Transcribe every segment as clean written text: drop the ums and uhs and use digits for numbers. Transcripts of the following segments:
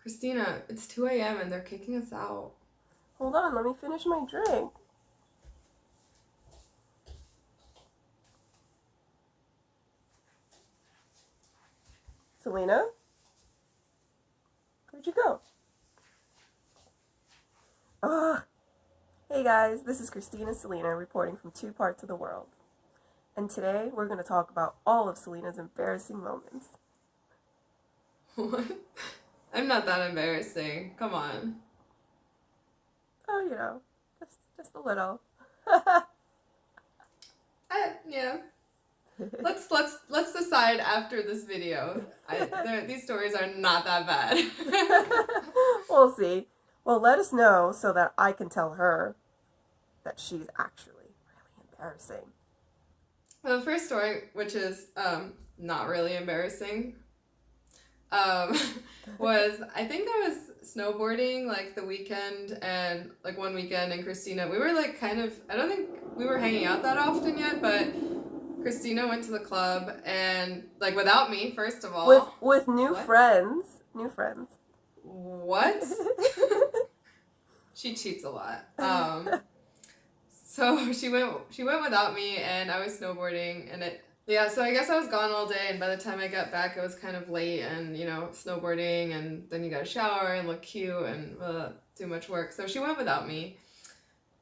Christina, it's 2 a.m. and they're kicking us out. Hold on, let me finish my drink. Celina? Where'd you go? Ugh. Hey guys, this is ChristinaCelina reporting from two parts of the world. And today we're going to talk about all of Celina's embarrassing moments. What? I'm not that embarrassing. Come on. Oh, you know, just a little. Yeah. Let's decide after this video. These stories are not that bad. We'll see. Well, let us know so that I can tell her that she's actually really embarrassing. Well, the first story, which is not really embarrassing, was I think I was snowboarding like the weekend, and like one weekend, and Christina, we were like kind of, I don't think we were hanging out that often yet, but Christina went to the club and like without me, first of all. With new friends. New friends. What? She cheats a lot. So she went without me, and I was snowboarding, and so I guess I was gone all day, and by the time I got back it was kind of late, and snowboarding, and then you gotta shower and look cute and too much work. So she went without me,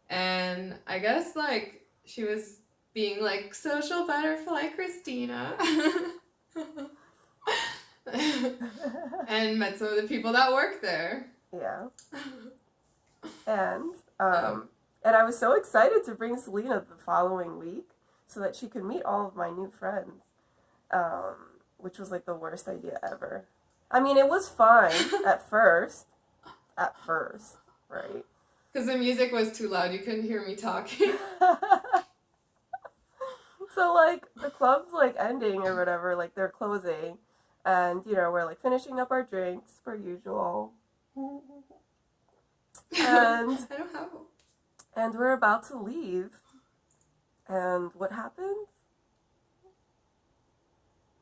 and I guess like she was being like social butterfly Christina. And met some of the people that work there. Yeah. And I was so excited to bring Celina the following week so that she could meet all of my new friends, which was like the worst idea ever. I mean, it was fine at first, right? Because the music was too loud, you couldn't hear me talking. So like the club's like ending or whatever, like they're closing, and we're like finishing up our drinks per usual. And I don't have them. And we're about to leave. And what happens?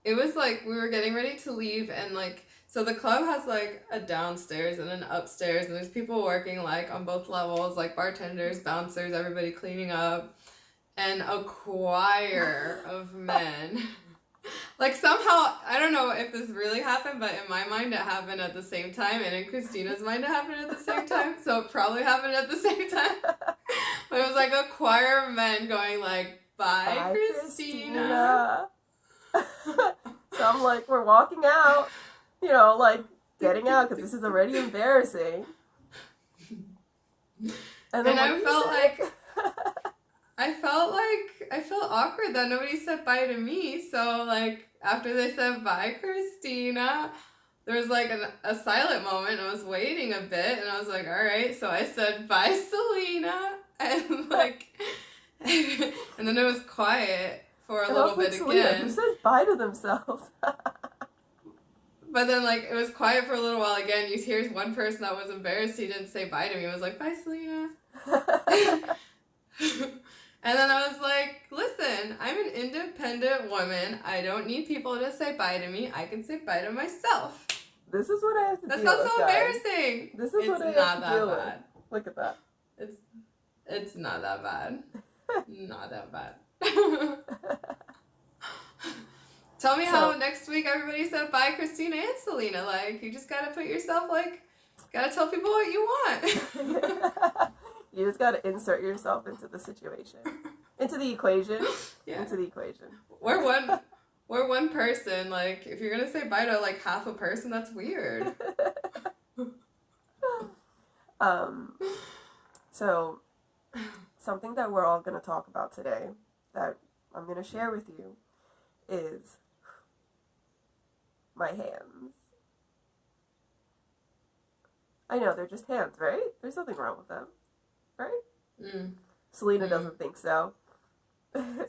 It was like we were getting ready to leave, and like, so the club has like a downstairs and an upstairs, and there's people working like on both levels, like bartenders, bouncers, everybody cleaning up, and a choir of men. Like somehow, I don't know if this really happened, but in my mind it happened at the same time, and in Christina's mind it happened at the same time, so it probably happened at the same time. But it was like a choir of men going like, bye Christina. So I'm like, we're walking out, like getting out because this is already embarrassing. And I felt awkward that nobody said bye to me. So like after they said bye Christina, there was like a silent moment. I was waiting a bit, and I was like, all right. So I said bye Celina, and like, and then it was quiet for a little bit again. Who says bye to themselves? But then like it was quiet for a little while again. You hear one person that was embarrassed. He didn't say bye to me. I was like, bye Celina. And then I was like, listen, I'm an independent woman. I don't need people to say bye to me. I can say bye to myself. This is what I have to do. That's not so embarrassing. This is what I have to deal with. Look at that. It's not that bad. Not that bad. Tell me how next week everybody said bye Christina and Celina. Like, you just gotta put yourself, like, gotta tell people what you want. You just gotta insert yourself into the situation. Into the equation. Yeah. Into the equation. We're one person. Like, if you're gonna say bye to, like, half a person, that's weird. So, something that we're all gonna talk about today, that I'm gonna share with you, is my hands. I know, they're just hands, right? There's nothing wrong with them, right? Celina doesn't think so.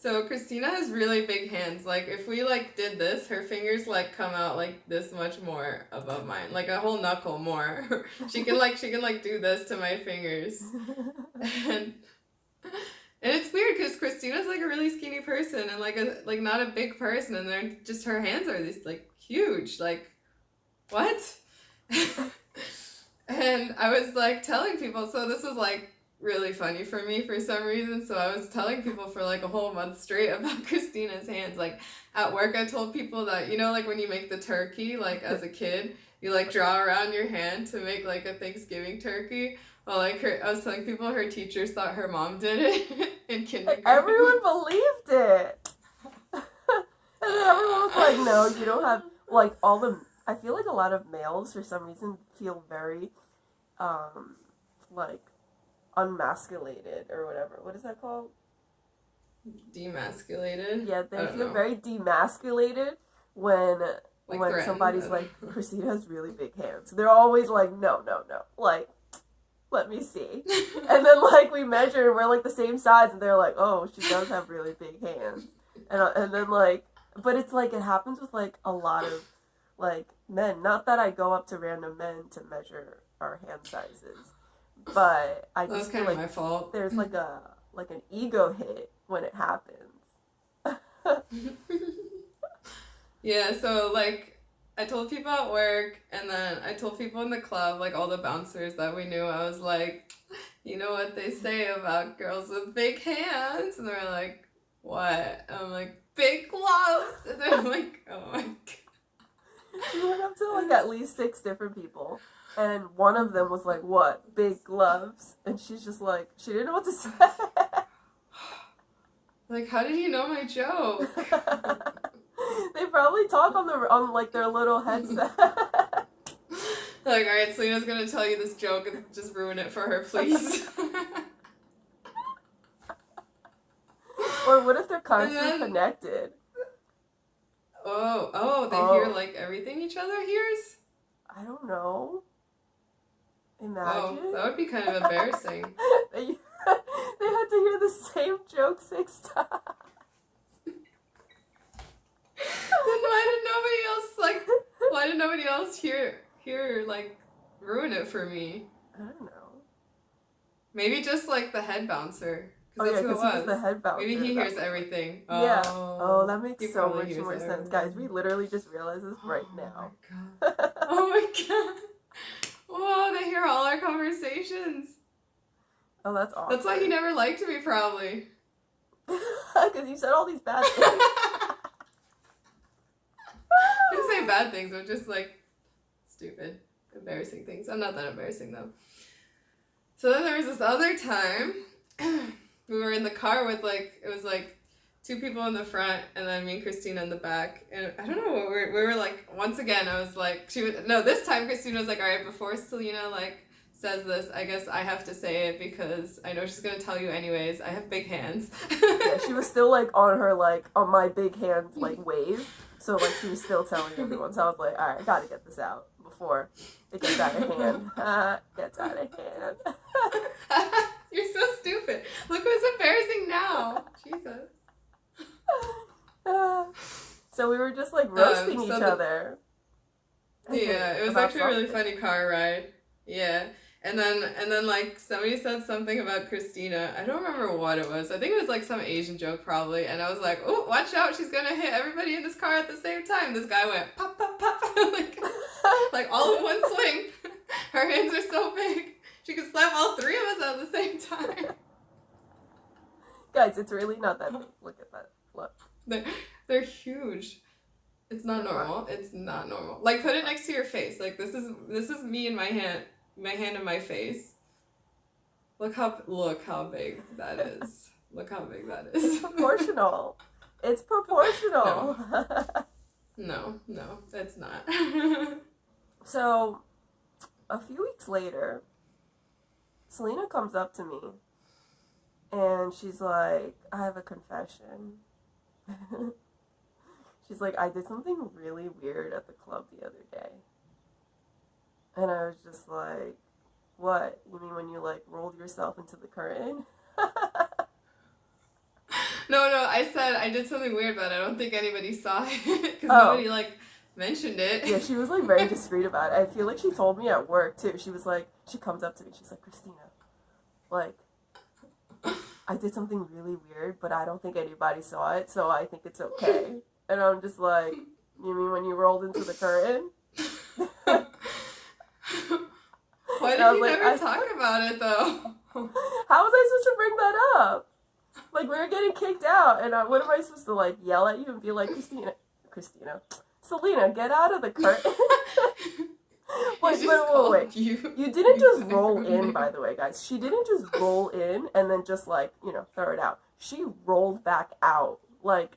So Christina has really big hands. Like if we like did this, her fingers like come out like this much more above mine, like a whole knuckle more. she can do this to my fingers, and it's weird because Christina's like a really skinny person and like not a big person, and they're just her hands are these like huge. Like what? And I was like telling people, so this was like really funny for me for some reason. So I was telling people for like a whole month straight about Christina's hands. Like at work, I told people that, you know, like when you make the turkey, like as a kid, you like draw around your hand to make like a Thanksgiving turkey. Well, like I was telling people her teachers thought her mom did it in kindergarten. Everyone believed it. And then everyone was like, no, you don't have, like, all the, I feel like a lot of males, for some reason, feel very, like, unmasculated, or whatever. What is that called? Demasculated? Yeah, they feel very demasculated when somebody's like, Christina has really big hands. They're always like, no, like, let me see. And then, like, we measure, and we're, like, the same size, and they're like, oh, she does have really big hands. And then, like, but it's, like, it happens with, like, a lot of, like, men. Not that I go up to random men to measure our hand sizes, but I just feel like my fault. There's, like, an ego hit when it happens. Yeah, so, like, I told people at work, and then I told people in the club, like, all the bouncers that we knew, I was like, you know what they say about girls with big hands? And they're like, what? And I'm like, big gloves! And they're like, oh my god. She went up to, like, at least 6 different people, and one of them was like, what? Big gloves? And she's just like, she didn't know what to say. Like, how did you know my joke? They probably talk on like their little headset. Like, all right, Celina's gonna tell you this joke and just ruin it for her, please. Or what if they're constantly connected? They hear like everything each other hears? I don't know. Imagine. Oh, that would be kind of embarrassing. They had to hear the same joke 6 times. Then why did nobody else hear like ruin it for me? I don't know. Maybe just like the head bouncer. Oh yeah, because he was the head bouncer. Maybe he hears everything. Yeah. Oh, that makes so much more everything. sense. Guys, we literally just realized this right now. My god. Oh my god. Whoa, they hear all our conversations. Oh, that's awesome. That's why he never liked me, probably. Because you said all these bad things. I didn't say bad things, but just like stupid, embarrassing things. I'm not that embarrassing though. So then there was this other time we were in the car with it was like 2 people in the front and then me and Christina in the back. And I don't know what we were like, once again, I was like, this time Christina was like, all right, before Celina like says this, I guess I have to say it because I know she's going to tell you anyways. I have big hands. Yeah, she was still like on her like, on my big hands like wave. So like she was still telling everyone. So I was like, all right, I got to get this out before it gets out of hand. Gets out of hand. You're so stupid. Look what's embarrassing now. Jesus. So we were just like roasting each other. Yeah, it was actually a really funny car ride. Yeah. And then like somebody said something about Christina. I don't remember what it was. I think it was like some Asian joke probably. And I was like, oh, watch out, she's gonna hit everybody in this car at the same time. This guy went pop, pop, pop, like all in one swing. Her hands are so big. She could slap all 3 of us at the same time. Guys, it's really not that big. Look at that. Look. They're huge. It's not normal. It's not normal. Like put it next to your face. Like this is me and my hand in my face. Look how big that is. Look how big that is. It's proportional. It's proportional. No, it's not. So, a few weeks later, Celina comes up to me and she's like, I have a confession. She's like, I did something really weird at the club the other day. And I was just like, what? You mean when you like rolled yourself into the curtain? No, I said I did something weird, but I don't think anybody saw it because nobody like mentioned it. Yeah, she was like very discreet about it. I feel like she told me at work too. She was like, she comes up to me, she's like, Christina, like, I did something really weird, but I don't think anybody saw it, so I think it's okay. And I'm just like, you mean when you rolled into the curtain? What Why I did was you like, never talk about it though? how was I supposed to bring that up? Like, we were getting kicked out, and what am I supposed to, like, yell at you and be like, Celina, get out of the curtain. Wait. You didn't just roll in, by the way, guys. She didn't just roll in and then just, like, throw it out. She rolled back out, like,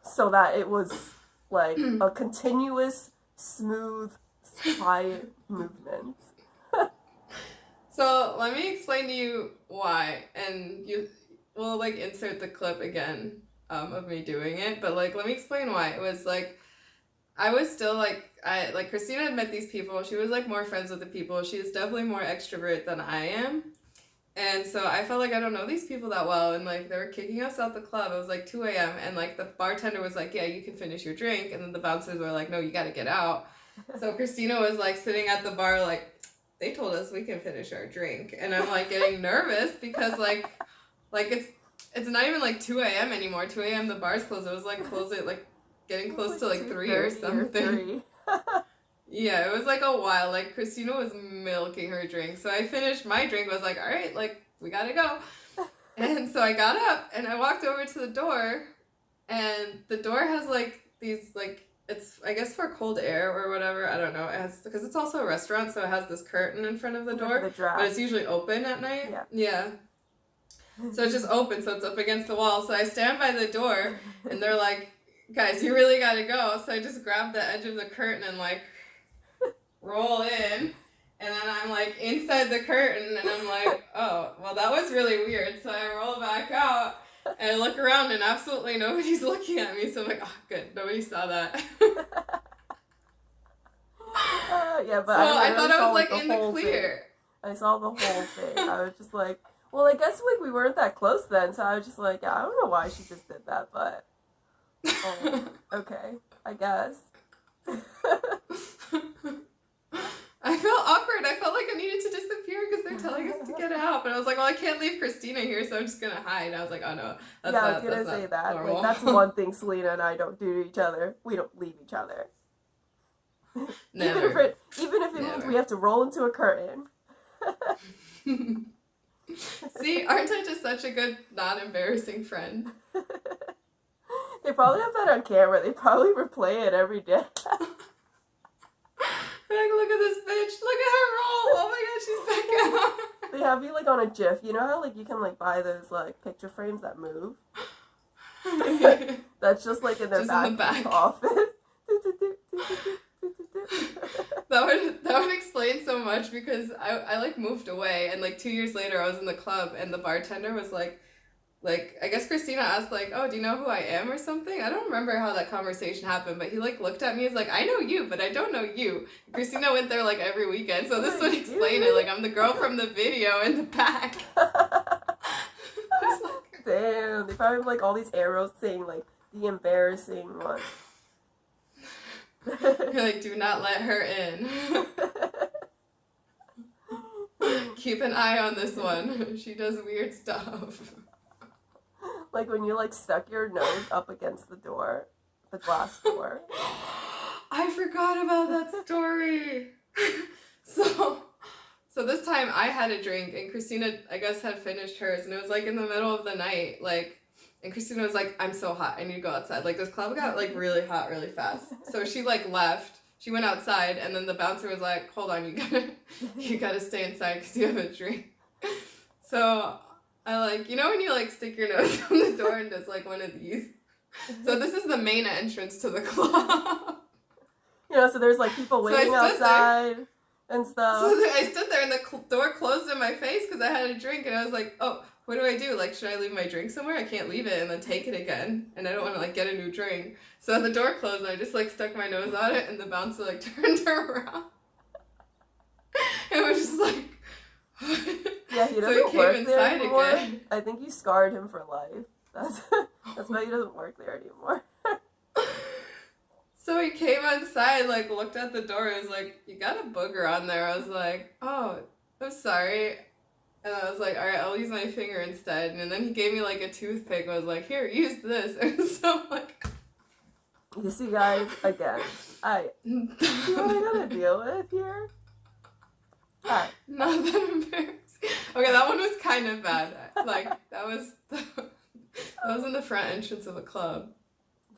so that it was, like, a continuous, smooth, quiet movement. So let me explain to you why, and we'll like insert the clip again of me doing it. But like, let me explain why. It was like I was still like Christina had met these people. She was like more friends with the people. She is definitely more extrovert than I am, and so I felt like I don't know these people that well. And like they were kicking us out the club. It was like 2 a.m. and like the bartender was like, "Yeah, you can finish your drink," and then the bouncers were like, "No, you got to get out." So Christina was like sitting at the bar like, they told us we can finish our drink, and I'm like getting nervous because like it's not even like 2 a.m. anymore. 2 a.m. the bar's closed. It was like close it like getting close to like 3 or something. Yeah, it was like a while. Like Christina was milking her drink, so I finished my drink. I was like, all right, like we gotta go. And so I got up and I walked over to the door, and the door has like these like. It's, I guess, for cold air or whatever. I don't know. It has, because it's also a restaurant, so it has this curtain in front of the door. But it's usually open at night. Yeah. So it's just open, so it's up against the wall. So I stand by the door, and they're like, guys, you really got to go. So I just grab the edge of the curtain and, like, roll in. And then I'm, like, inside the curtain, and I'm like, oh, well, that was really weird. So I roll back out. And I look around and absolutely nobody's looking at me, so I'm like, oh, good, nobody saw that. Yeah, but so I thought I was like in the clear. I saw the whole thing. I was just like, well, I guess like we weren't that close then, so I was just like, yeah, I don't know why she just did that, but okay, I guess. I felt awkward. I felt like I needed to disappear because they're telling us to get out. But I was like, well, I can't leave Christina here, so I'm just going to hide. I was like, oh, no. I was going to say that. Normal. Like, that's one thing Celina and I don't do to each other. We don't leave each other. Never. Even if it means we have to roll into a curtain. See, aren't I just such a good, not embarrassing friend? They probably have that on camera. They probably replay it every day. Like, look at this bitch. Look at her roll. Oh my god, she's back out. They have you like on a GIF. You know how like you can like buy those like picture frames that move? That's just like in their back office. That would explain so much because I like moved away, and like 2 years later I was in the club and the bartender was like I guess Christina asked like, oh, do you know who I am or something? I don't remember how that conversation happened, but he like looked at me as like, I know you, but I don't know you. Christina went there like every weekend, so this would explain it. Like, I'm the girl from the video in the back. Damn, they probably have like all these arrows saying like the embarrassing one. You're like, do not let her in. Keep an eye on this one. She does weird stuff. Like when you like stuck your nose up against the door, the glass door. I forgot about that story. So this time I had a drink and Christina, I guess, had finished hers, and it was like in the middle of the night, like, and Christina was like, I'm so hot, I need to go outside. Like, this club got like really hot really fast. So she like left. She went outside, and then the bouncer was like, hold on, you gotta stay inside because you have a drink. So I like, you know when you like stick your nose on the door and does like one of these? So this is the main entrance to the club. You know, so there's like people waiting outside and stuff. So I stood there and the door closed in my face because I had a drink, and I was like, oh, what do I do? Like, should I leave my drink somewhere? I can't leave it and then take it again, and I don't want to like get a new drink. So the door closed and I just like stuck my nose on it, and the bouncer like turned around and was just like, yeah, he doesn't so he work there anymore. Again. I think you scarred him for life. That's why he doesn't work there anymore. So he came inside, like looked at the door, and was like, you got a booger on there. I was like, oh, I'm sorry. And I was like, all right, I'll use my finger instead. And then he gave me like a toothpick. I was like, here, use this. And so like, you see, guys, again, what I gotta deal with here? Alright. Not that embarrassing. Okay, that one was kind of bad. Like, that was in the front entrance of a club.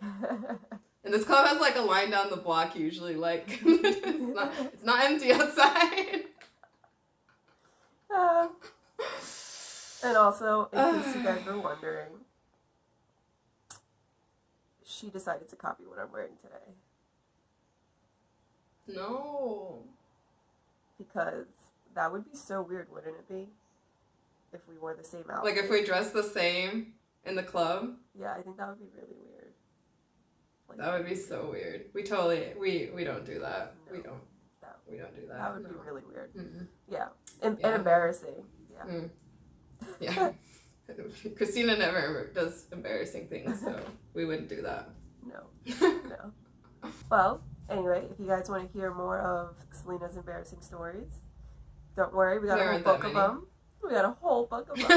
And this club has like a line down the block usually. Like, it's not empty outside. And also, in case you guys were wondering, she decided to copy what I'm wearing today. No. Because that would be so weird, wouldn't it be? If we wore the same outfit. Like if we dressed the same in the club? Yeah, I think that would be really weird. Like, that would be so weird. We don't do that. No, we don't do that. That would be really weird. Mm-mm. Yeah. And embarrassing. Yeah. Mm. Yeah. Christina never does embarrassing things, so we wouldn't do that. No. No. Well, anyway, if you guys want to hear more of Celina's embarrassing stories, don't worry, we got a whole book of them. We got a whole book of them.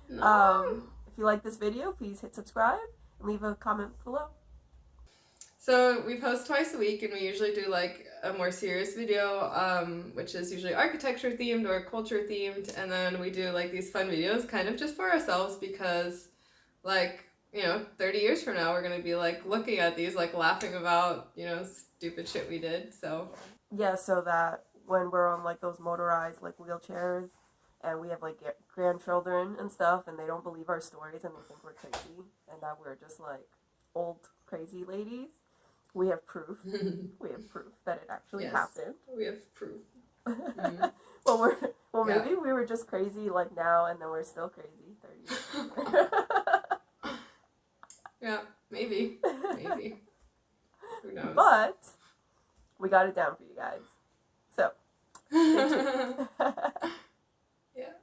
No. If you like this video, please hit subscribe and leave a comment below. So we post twice a week, and we usually do like a more serious video, which is usually architecture themed or culture themed, and then we do like these fun videos kind of just for ourselves because, like, 30 years from now we're gonna be like looking at these, like laughing about stupid shit we did. So yeah, so that when we're on like those motorized like wheelchairs and we have like grandchildren and stuff, and they don't believe our stories and they think we're crazy and that we're just like old crazy ladies. We have proof. We have proof that it actually happened. We have proof. Maybe we were just crazy like now, and then we're still crazy 30 years. Yeah, maybe. Who knows? But we got it down for you guys. So. Yeah.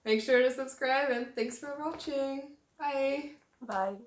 Make sure to subscribe, and thanks for watching. Bye. Bye.